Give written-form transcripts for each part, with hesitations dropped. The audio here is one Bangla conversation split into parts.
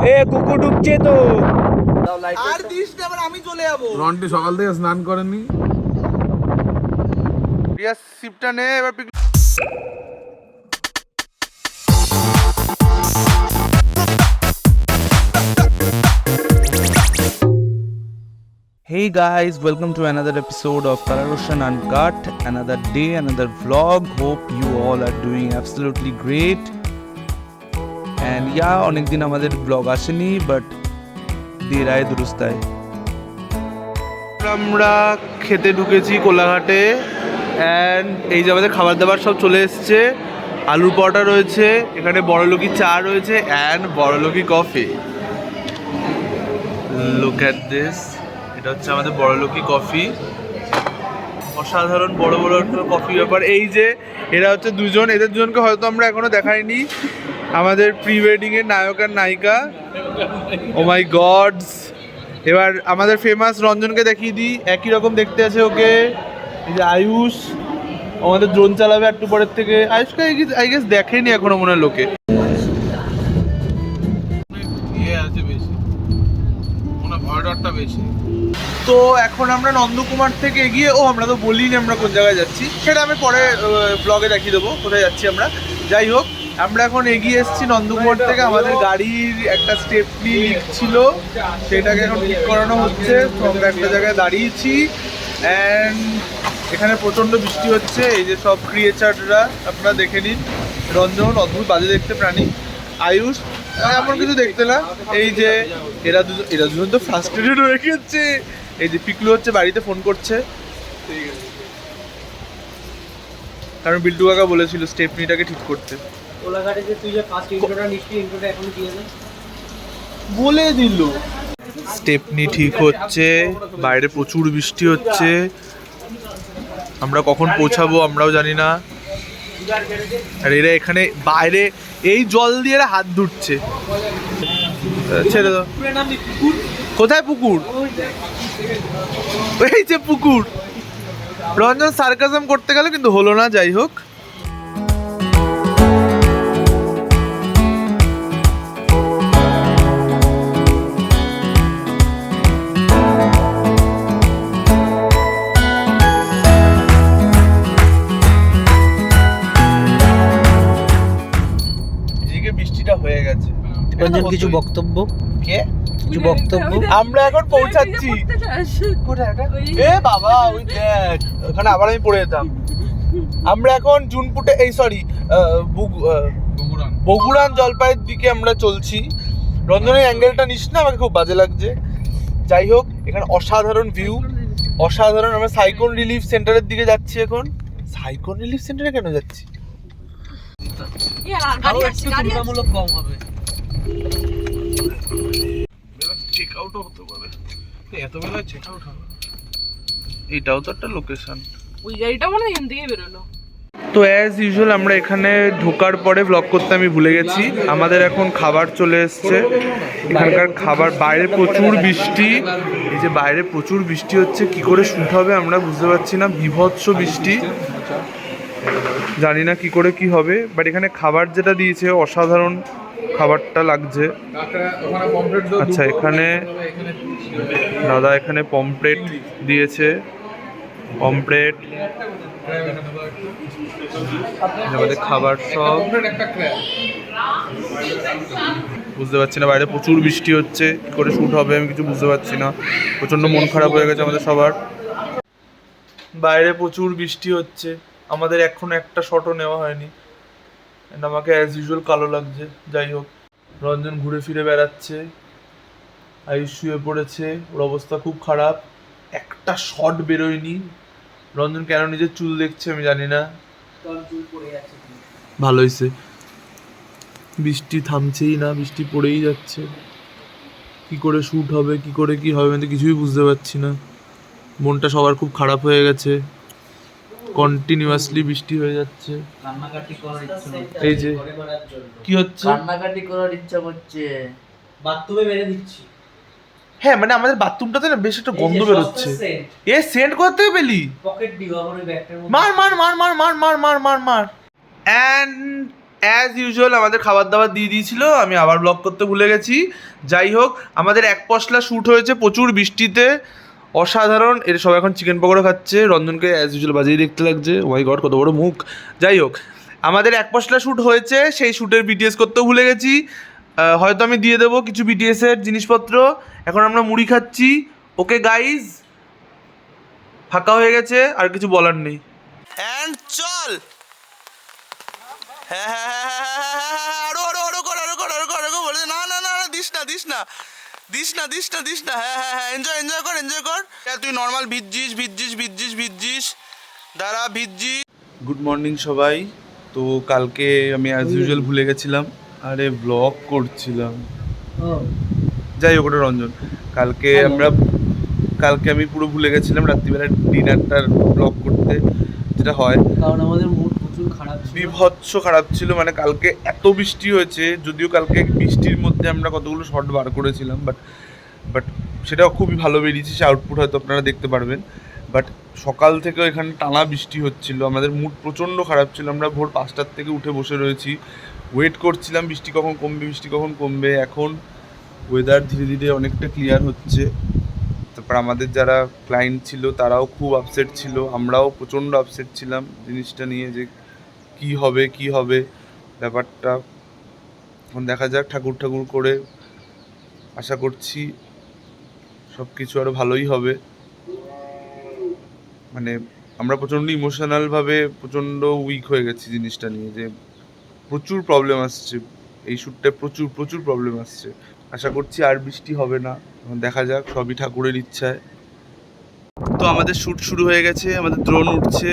এ কুকুর ঢুকছে তো। আর দিস না, আবার আমি চলে যাবো। রন্টি সকাল থেকে স্নান করেনি। রিয়া সিপটা নে এবার। Hey guys, welcome to another episode of Color Ocean Uncut. Another day, another vlog. Hope you all are doing absolutely great. And yeah, অনেক দিন আমাদের vlog আসেনি, but দের আয়ে দুরুস্ত আয়ে। আমরা খেতে ঢুকেছি কোলাঘাটে, অ্যান্ড এই যে আমাদের খাবার দাবার সব চলে এসছে। আলুর পরোটা রয়েছে, এখানে বড়লোকি চা রয়েছে, অ্যান্ড বড়লোকি কফি। লুক অ্যাট দিস, এটা হচ্ছে আমাদের বড়লোকি কফি। অসাধারণ বড় বড় একটা কফি ব্যাপার। এই যে এরা হচ্ছে দুজন, এদের দুজনকে হয়তো আমরা এখনো দেখাইনি, আমাদের প্রি ওয়েডিং এর নায়ক আর নায়িকা। ও মাই গডস। এবার আমাদের ফেমাস রঞ্জনকে দেখিয়ে দিই, একই রকম দেখতে আছে ওকে। এই যে আয়ুষ আমাদের ড্রোন চালাবে একটু পরের থেকে। আয়ুষকে আই গেস দেখেনি এখনো মনে হয় লোকে। তো এখন আমরা নন্দকুমার থেকে এগিয়ে, আমরা তো বলিনি আমরা কোন জায়গায় যাচ্ছি, সেটা আমি পরে ব্লগে দেখিয়ে দেবো কোথায় যাচ্ছি আমরা। যাই হোক, আমরা এখন এগিয়ে এসেছি নন্দকুমার থেকে। আমাদের গাড়ির একটা স্টেপনি লিক ছিল, সেটাকে এখন ঠিক করানো হচ্ছে। তো আমরা একটা জায়গায় দাঁড়িয়েছি, অ্যান্ড এখানে প্রচণ্ড বৃষ্টি হচ্ছে। এই যে সব ক্রিয়েচাররা আপনারা দেখে নিন। রঞ্জন অদ্ভুত বাজে দেখতে প্রাণী, আয়ুষ এমন কিছু দেখতে না। এই যে এরা দুজন তো ফ্রাস্ট্রেটেড হয়ে গেছে। এই যে পিকলু হচ্ছে বাড়িতে ফোন করছে, কারণ বিল্টু কাকা বলেছিল স্টেপনিটাকে ঠিক করতে। কোলাঘাটে যে তুই যে ফার্স্ট ইন্ট্রোটা নিশ্চয়ই ইন্ট্রোটা এখনো দিয়ে দে, বলে দিল। স্টেপনি ঠিক হচ্ছে, বাইরে প্রচুর বৃষ্টি হচ্ছে। আমরা কখন পৌঁছাবো আমরাও জানি না। আর এরা এখানে বাইরে এই জল দিয়ে এরা হাত ধুচ্ছে। ছেড়ে দাও। কোথায় পুকুর? এই যে পুকুর। রঞ্জন সার্কাজম করতে গেল কিন্তু হলো না। যাই হোক, বৃষ্টিটা হয়ে গেছে। রঞ্জন কিছু বক্তব্য? কে কিছু বক্তব্য? আমরা এখন পৌঁছাচ্ছি। কোথায় এটা? এ বাবা, ওই দেখ ওখানে আবার আমি পড়ে যেতাম। আমরা এখন জুনপুটে, এই সরি বগুড়ান জলপাইয়ের দিকে আমরা চলছি। রঞ্জনের অ্যাঙ্গেলটা নিস না, আমাকে খুব বাজে লাগছে। যাই হোক, এখানে অসাধারণ ভিউ, অসাধারণ। আমরা সাইক্লোন রিলিফ সেন্টারের দিকে যাচ্ছি এখন। সাইক্লোন রিলিফ সেন্টারে কেন যাচ্ছি? আরো একটু তুলনামূলক কম হবে। চেক আউটও হতে পারে, এত বেলায় চেক আউট হবে। এটাও তো একটা লোকেশন। ওই গাড়িটা মনে হয় এখান থেকে বেরোলো। তো অ্যাজ ইউজুয়াল আমরা এখানে ঢোকার পরে ব্লগ করতে আমি ভুলে গেছি। আমাদের এখন খাবার চলে এসছে। এখানকার খাবার, বাইরে প্রচুর বৃষ্টি। এই যে বাইরে প্রচুর বৃষ্টি হচ্ছে, কি করে শুট হবে আমরা বুঝতে পারছি না। বিভৎস বৃষ্টি, জানি না কি করে কি হবে। বাট এখানে খাবার যেটা দিয়েছে অসাধারণ খাবারটা লাগছে। আচ্ছা, এখানে দাদা এখানে পমফ্রেট দিয়েছে, পমফ্রেট আমাদের খাবার সব। বুঝতে পারছি না, বাইরে প্রচুর বৃষ্টি হচ্ছে, কি করে শ্যুট হবে আমি কিছু বুঝতে পারছি না। প্রচণ্ড মন খারাপ হয়ে গেছে আমাদের সবার। বাইরে প্রচুর বৃষ্টি হচ্ছে, আমাদের এখনো একটা শটও নেওয়া হয়নি। আমাকে অ্যাজ ইউজুয়াল কালো লাগছে। যাই হোক, রঞ্জন ঘুরে ফিরে বেড়াচ্ছে, আয়ুষ শুয়ে পড়েছে, ওর অবস্থা খুব খারাপ। একটা শট বেরোয়নি। রঞ্জন কেন নিজের চুল দেখছে আমি জানি না। ভালো হয়েছে, বৃষ্টি থামছেই না, বৃষ্টি পড়েই যাচ্ছে। কি করে শ্যুট হবে, কি করে কি হবে আমি তো কিছুই বুঝতে পারছি না। মনটা সবার খুব খারাপ হয়ে গেছে, কন্টিনিউয়াসলি বৃষ্টি হয়ে যাচ্ছে। এই যে কি হচ্ছে, কান্নাকাটি করার ইচ্ছা করছে, বাথরুমে মেরে দিচ্ছি। হ্যাঁ মানে আমাদের বাথরুমটাতে না বেশ একটা গন্ধ বেরোচ্ছে। এ সেন্ট কোথা থেকে পেলি? পকেট দিও আমার ওই ব্যাগটার মধ্যে। মার মার মার মার মার মার মার মার মার। অ্যান্ড অ্যাজ ইউজুয়াল আমাদের খাবার দাবার দিয়ে দিয়েছিল, আমি আবার ব্লগ করতে ভুলে গেছি। যাই হোক, আমাদের এক পশলা শ্যুট হয়েছে প্রচুর বৃষ্টিতে, অসাধারণ। এর সব এখন চিকেন পকোড়া খাচ্ছে, রঞ্জনকে অ্যাজ ইউজুয়াল বাজেই দেখতে লাগছে, ওয়াই গড কত বড় মুখ। যাই হোক, আমাদের এক পশলা শ্যুট হয়েছে, সেই শ্যুটের বিটিএস করতেও ভুলে গেছি। হয়তো আমি দিয়ে দেবো কিছু বিটিএসের জিনিসপত্র। এখন আমরা মুড়ি খাচ্ছি। ওকে গাইজ, ফাঁকা হয়ে গেছে, আর কিছু বলার নেই। অ্যান্ড চল, হ্যাঁ হ্যাঁ হ্যাঁ হ্যাঁ হ্যাঁ হ্যাঁ হ্যাঁ, আরো আরো আরো কর আরো কর আরো কর আরো বলে না না না দিস না দিস না দিস না দিস না দিস না, হ্যাঁ হ্যাঁ হ্যাঁ, এনজয় এনজয় কর এনজয় কর। তুই নর্মাল ভিজছিস ভিজছিস ভিজছিস ভিজছিস, দাঁড়া ভিজছি। গুড মর্নিং সবাই। তো কালকে আমি অ্যাজ ইউজুয়াল ভুলে গেছিলাম, আরে ব্লগ করছিলাম। যাই হোক, ওটা রঞ্জন। কালকে আমি পুরো ভুলে গেছিলাম রাত্রিবেলা ডিনারটার ব্লগ করতে, যেটা হয়, কারণ আমাদের মুড প্রচুর খারাপ ছিল, বিভৎস খারাপ ছিল। মানে কালকে এত বৃষ্টি হয়েছে, যদিও কালকে বৃষ্টির মধ্যে আমরা কতগুলো শর্ট বার করেছিলাম, বাট সেটাও খুবই ভালো বেরিয়েছে, সে আউটপুট হয়তো আপনারা দেখতে পারবেন। বাট সকাল থেকে এখানে টানা বৃষ্টি হচ্ছিল, আমাদের মুড প্রচণ্ড খারাপ ছিল। আমরা ভোর 5টার থেকে উঠে বসে রয়েছি, ওয়েট করছিলাম বৃষ্টি কখন কমবে বৃষ্টি কখন কমবে। এখন ওয়েদার ধীরে ধীরে অনেকটা ক্লিয়ার হচ্ছে। তারপর আমাদের যারা ক্লায়েন্ট ছিল তারাও খুব আপসেট ছিল, আমরাও প্রচণ্ড আপসেট ছিলাম জিনিসটা নিয়ে, যে কি হবে ব্যাপারটা। এখন দেখা যাক, ঠাকুর করে আশা করছি সব কিছু আরও ভালোই হবে। মানে আমরা প্রচণ্ড ইমোশনালভাবে প্রচণ্ড উইক হয়ে গেছি জিনিসটা নিয়ে, যে প্রচুর প্রবলেম আসছে এই শ্যুটটায়, প্রচুর প্রবলেম আসছে। আশা করছি আর বৃষ্টি হবে না, দেখা যাক, সবই ঠাকুরের ইচ্ছায়। তো আমাদের শ্যুট শুরু হয়ে গেছে, আমাদের ড্রোন উঠছে।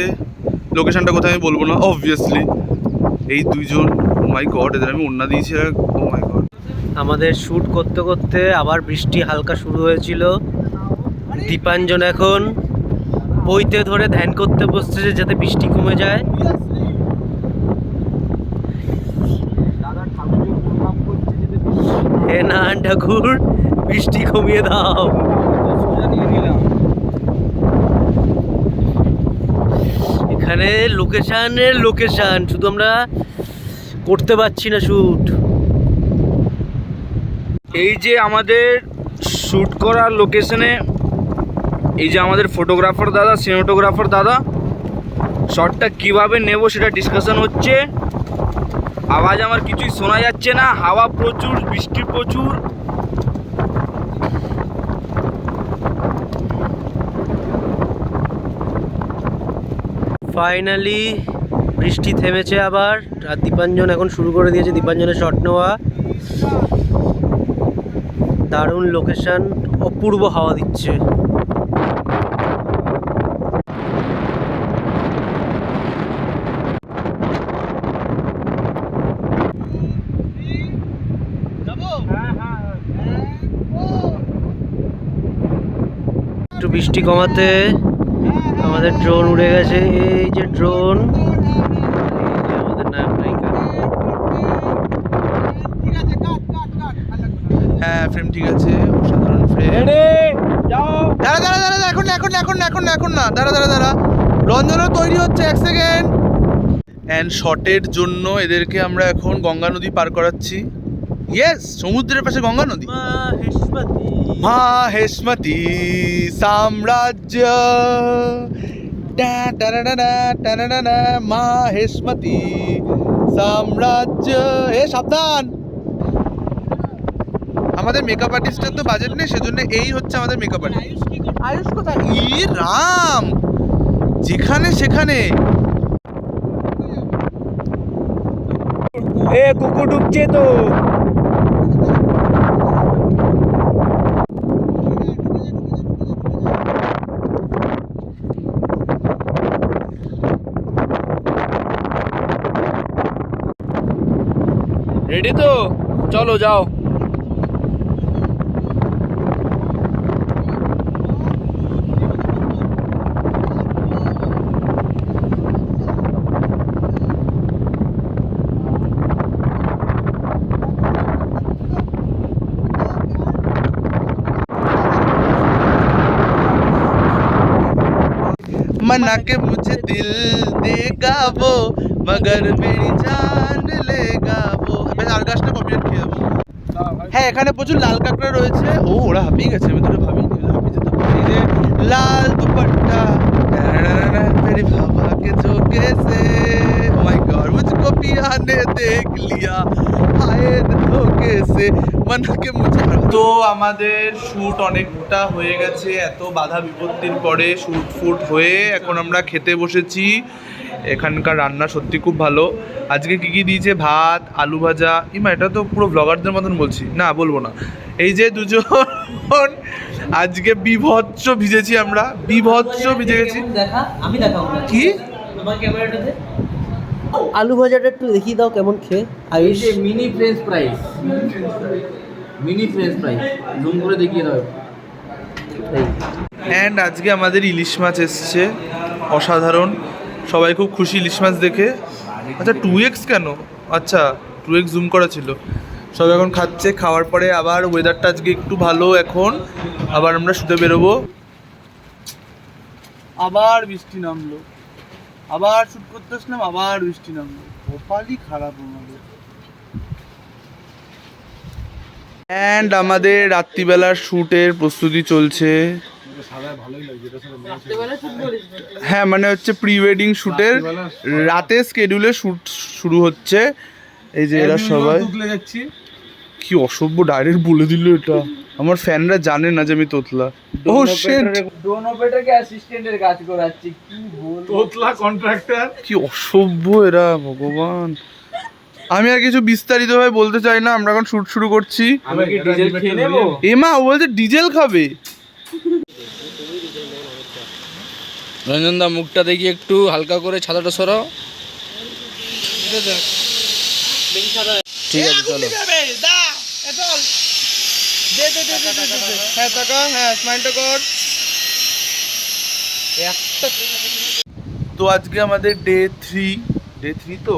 লোকেশনটা কোথায় আমি বলবো না অবভিয়াসলি। এই দুইজন, ও মাই গড, এদের আমি ওড়না দিয়েছি, ও মাই গড। আমাদের শ্যুট করতে করতে আবার বৃষ্টি হালকা শুরু হয়েছিল। দীপাঞ্জন এখন বইতে ধরে ধ্যান করতে বসতেছে যাতে বৃষ্টি কমে যায়। হে না ঠাকুর, বৃষ্টি কমিয়ে দাও। এখানে লোকেশন, শুধু আমরা করতে পারছি না শ্যুট। এই যে আমাদের শ্যুট করার লোকেশনে, এই যে আমাদের ফটোগ্রাফার দাদা, সিনেমাটোগ্রাফার দাদা, শটটা কিভাবে নেব সেটা ডিসকাশন হচ্ছে। আওয়াজ আমার কিছুই শোনা যাচ্ছে না, হাওয়া প্রচুর, বৃষ্টি প্রচুর। ফাইনালি বৃষ্টি থেমেছে আবার, আর দীপাঞ্জন এখন শুরু করে দিয়েছে দীপাঞ্জনের শট নেওয়া। দারুণ লোকেশন, অপূর্ব হাওয়া দিচ্ছে। একটু বৃষ্টি কমাতে আমাদের ড্রোন উড়ে গেছে, এই যে ড্রোন, আমাদের নায়ক নায়িকা। হ্যাঁ, ফ্রেম ঠিক আছে, অসাধারণ ফ্রেম। দাঁড়া দাঁড়া দাঁড়া, এখন না, দাঁড়া। রঞ্জনও তৈরি হচ্ছে, 1 সেকেন্ড। অ্যান্ড শটের জন্য এদেরকে আমরা এখন গঙ্গা নদী পার করাচ্ছি। ইয়েস, সমুদ্রের পাশে গঙ্গা নদী। মাহেশমতি সাম্রাজ্য, মাহেশমতি সাম্রাজ্য। সাবধান, আমাদের মেকআপ আর্টিস্টের তো বাজেট নেই, সেজন্য এই হচ্ছে আমাদের মেকআপ আর্টিস্ট। আয়ুষ কোথায়? ই রাম, যেখানে সেখানে। এ কুকুর ঢুকছে তো। রেডি তো, চলো যাও। मना के मुझे दिल देगा वो मगर मेरी जान लेगा वो। বেশ আর গাছটা কপিরাইট খেয়ে যাবো। হ্যাঁ এখানে প্রচুর লাল কাঁকড়া রয়েছে। ও ওরা হাঁপিয়ে গেছে, আমি তো ওটা ভাবিনি হাঁপিয়ে যেতে পারে। এই যে লাল দুপাট্টা तेरी भावा के झोंके से oh my god मुझको पिया ने देख लिया हाय धोखे से मन के मुझे। তো আমাদের শ্যুট অনেকটা হয়ে গেছে, এত বাধা বিপত্তির পরে শ্যুট হয়ে এখন আমরা খেতে বসেছি। এখানকার রান্না সত্যি খুব ভালো। আজকে কি কি দিয়েছে, ভাত, আলু ভাজা। ইমা এটা তো পুরো ব্লগারদের মতন বলছি না, বলবো না। এই যে দুজন আজকে বিভৎস ভিজেছি, আমরা বিভৎস ভিজে গেছি। দেখা আমি দেখাবো কি তোমার ক্যামেরাটাতে আলু ভাজাটা একটু দেখিয়ে দাও কেমন খেয়ে। Ayush mini French fries, mini French fries zoom করে দেখিয়ে দাও। অ্যান্ড আজকে আমাদের ইলিশ মাছ এসছে, অসাধারণ। সবাই খুব খুশি ইলিশ মাছ দেখে। আচ্ছা 2x কেন? আচ্ছা 2x জুম করা ছিল। সবাই এখন খাচ্ছে, খাওয়ার পরে আবার ওয়েদারটা আজকে একটু ভালো। এখন আবার আমরা শুতে বেরোবো। আবার বৃষ্টি নামলো, আবার শুট করতে আসলাম, আবার বৃষ্টি নামলো। কপালই খারাপ আমাদের। অ্যান্ড আমাদের রাত্রিবেলার শ্যুটের প্রস্তুতি চলছে। হ্যাঁ মানে হচ্ছে প্রি ওয়েডিং শ্যুটের রাতে স্কেডিউলে শ্যুট শুরু হচ্ছে। এই যে এরা সবাই যাচ্ছি। কি অসভ্য ডাইরেক্ট বলে দিল এটা। আমার ফ্যানরা জানে না যে আমি তোতলা। ও শিট, ড্রোন অপারেটরকে অ্যাসিস্ট্যান্টের কাজ করাচ্ছি, কি বলবো। তোতলা কন্ট্রাক্টর। কি অসভ্য এরা, ভগবান। আমি আর কিছু বিস্তারিতভাবে বলতে চাই না, আমরা এখন শ্যুট শুরু করছি। আমি কি ডিজেল খেয়ে নেবো? এমা ও বলছে ডিজেল খাবে। রঞ্জন দা মুখটা দেখি একটু হালকা করে, ছাতাটা সরাও। ঠিক আছে চলো। হ্যাঁ টাকা, হ্যাঁ স্মাইলটা কর। তো আজকে আমাদের ডে 3 তো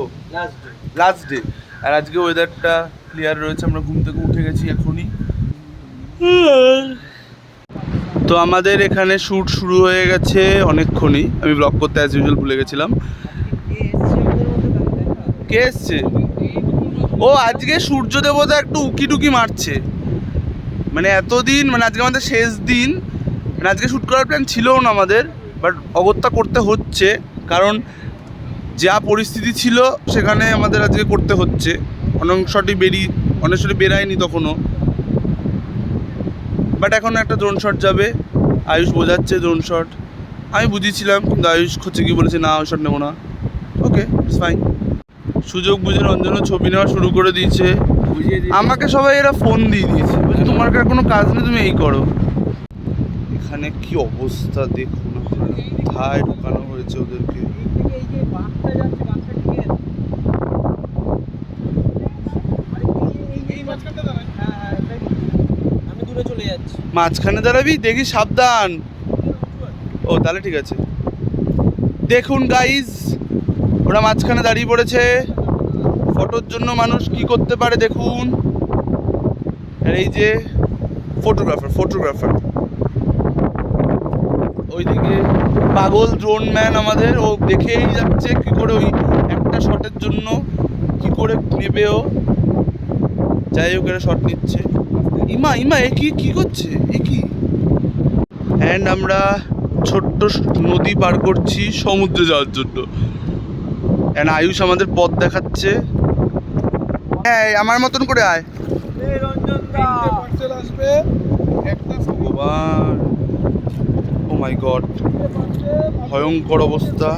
লাস্ট ডে। আর আজকে ওয়েদারটা ক্লিয়ার রয়েছে, আমরা ঘুম থেকে উঠে গেছি এখনই। তো আমাদের এখানে শ্যুট শুরু হয়ে গেছে অনেকক্ষণই। আমি ব্লগ করতে অ্যাজ ইউজুয়াল ভুলে গেছিলাম। কে এসছে? ও আজকে সূর্য দেবতা একটু উকি টুকি মারছে। মানে এতদিন, মানে আজকে আমাদের শেষ দিন, মানে আজকে শ্যুট করার প্ল্যান ছিলও না আমাদের, বাট অগত্যা করতে হচ্ছে। কারণ যা পরিস্থিতি ছিল সেখানে আমাদের আজকে করতে হচ্ছে। অনেক শটই বেরায়নি তখনও, বাট এখন একটা ড্রোন শট যাবে। আয়ুষ বোঝাচ্ছে ড্রোন শট, আমি বুঝিয়েছিলাম, কিন্তু আয়ুষ হচ্ছে কি বলেছে, না ওই শট নেবো না। Okay it's fine. সুযোগ বুঝে রঞ্জনও ছবি নেওয়া শুরু করে দিয়েছে। আমাকে সবাই এরা ফোন দিয়ে দিয়েছে, বলছে তোমার আর কোনো কাজ নেই, তুমি এই করো। এখানে কি অবস্থা দেখুন, কোথায় ঢোকানো হয়েছে ওদেরকে। মাঝখানে দাঁড়াবি, দেখি সাবধান। ও তাহলে ঠিক আছে। দেখুন গাইজ, ওরা মাঝখানে দাঁড়িয়ে পড়েছে। ফটোর জন্য মানুষ কি করতে পারে দেখুন। আর এই যে ফটোগ্রাফার ওইদিকে পাগল ড্রোন ম্যান আমাদের, ও দেখেই যাচ্ছে কি করে ওই একটা শটের জন্য কি করে নেবে ও। যাই হোক এরা শট নিচ্ছে। ইমা এ কি করছে, এ কি? অ্যান্ড আমরা ছোট্ট নদী পার করছি সমুদ্রে যাওয়ার জন্য। অ্যান্ড আয়ুষ আমাদের পথ দেখাচ্ছে। হ্যাঁ আমার মতন করে আয়। ভগবান, ও মাই গড, ভয়ঙ্কর অবস্থা।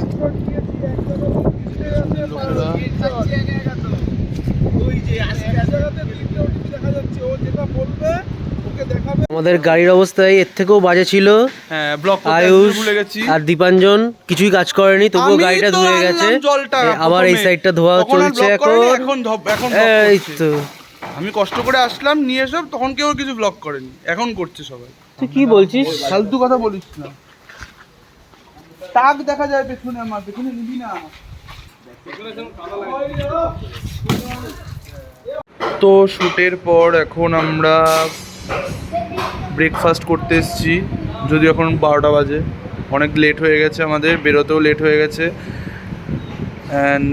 আমাদের গাড়ির অবস্থা এর থেকেও বাজে ছিল। হ্যাঁ ব্লক আয়ুষ ভুলে গেছি। আর দীপাঞ্জন কিছুই কাজ করেনি, তবুও গাড়িটা ধুয়ে গেছে। আবার এই সাইডটা ধোয়া চলছে এখন। এই তো আমি কষ্ট করে আসলাম নিয়ে সব, তখন কেউ কিছু ব্লগ করেনি, এখন করছে সবাই। তুই কি বলছিস? ফালতু কথা বলিস না। টাক দেখা যায় পেছনে, আমার পেছনে নিবি না। তো শুটের পর এখন আমরা ব্রেকফাস্ট করতে এসেছি, যদি এখন 12টা বাজে। অনেক লেট হয়ে গেছে, আমাদের বেরোতেও লেট হয়ে গেছে। অ্যান্ড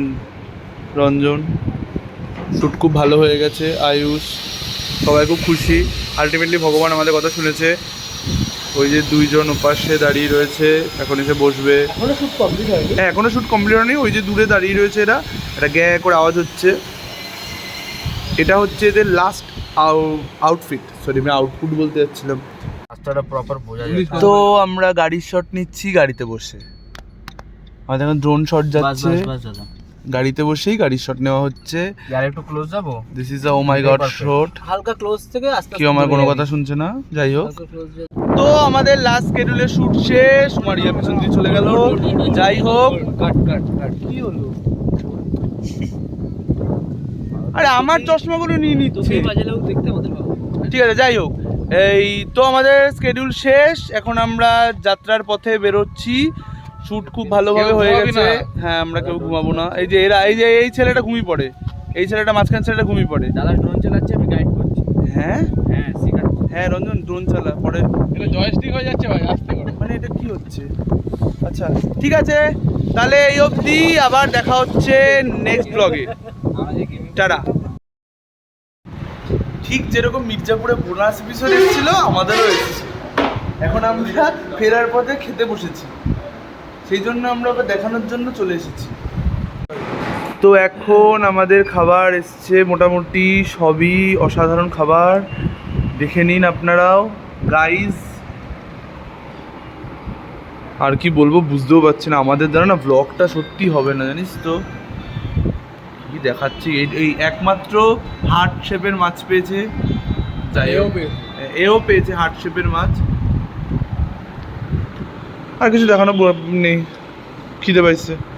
রঞ্জন শ্যুট খুব ভালো হয়ে গেছে, আয়ুষ সবাই খুব খুশি। আলটিমেটলি ভগবান আমাদের কথা শুনেছে। ওই যে দুইজন ওপাশে দাঁড়িয়ে রয়েছে, এখন এসে বসবে। হ্যাঁ এখনও শ্যুট কমপ্লিট হয়নি, ওই যে দূরে দাঁড়িয়ে রয়েছে এরা, এটা গ্যাঁ করে আওয়াজ হচ্ছে। এটা হচ্ছে এদের লাস্ট আউটফিট, সরি আমি আউটপুট বলতে যাচ্ছিলাম। রাস্তাটা প্রপার বোঝা যায়। তো আমরা গাড়ির শট নিচ্ছি গাড়িতে বসে, আমাদের এখন ড্রোন শট বাস যাচ্ছে, বাস বাস দাদা। গাড়িতে বসেই গাড়ির শট নেওয়া হচ্ছে। আর একটু ক্লোজ যাবো। This is a oh my god shot. হালকা ক্লোজ থেকে আস্তে কেউ আমার কোনো কথা শুনছে না, যাই হোক। হালকা ক্লোজ। তো আমাদের লাস্ট শিডিউলের শুট শেষ, মারিয়া পিছন দিয়ে চলে গেল। যাই হোক, কাট কাট কাট। কি হলো? আরে আমার চশমাগুলো নিয়ে নিচ্ছে। তুমি বাজালেও দেখতে আমাদের ভালো। ঠিক আছে, যাই হোক, এই তো আমাদের শিডিউল শেষ, এখন আমরা যাত্রার পথে বেরোচ্ছি। শুট খুব ভালোভাবে হয়ে গেছে। হ্যাঁ আমরা কেউ ঘুমাবো না। এই যে এরা, এই যে এই ছেলেটা ঘুমিয়ে পড়ে, এই ছেলেটা মাঝখান ছেলেটা ঘুমিয়ে পড়ে। দাদা ড্রোন চালাচ্ছে, আমি গাইড করছি। হ্যাঁ হ্যাঁ শিখাচ্ছি। হ্যাঁ রঞ্জন ড্রোন চালা পরে। এটা জয়স্টিক হয়ে যাচ্ছে ভাই, আস্তে করো। মানে এটা কি হচ্ছে? আচ্ছা ঠিক আছে, তাহলে এই অবধি, আবার দেখা হচ্ছে নেক্সট ব্লগে। টাটা। ঠিক যেরকম মির্জাপুরে বোনাস এপিসোড এসেছিল, আমাদেরও এসেছে। এখন আমরা ফেরার পথে খেতে বসেছি, সেই জন্য আমরা ওকে দেখানোর জন্য চলে এসেছি। তো এখন আমাদের খাবার এসছে, মোটামুটি সবই অসাধারণ খাবার, দেখে নিন আপনারাও গাইজ। আর কি বলবো বুঝতেও পারছি না, আমাদের দ্বারা না ব্লগটা সত্যি হবে না, জানিস তো কি দেখাচ্ছি। এই একমাত্র হার্ট শেপের মাছ পেয়েছে, যাই হোক এও পেয়েছে হার্ট শেপের মাছ। আর কিছু দেখানো নেই, খিদে পাইছে।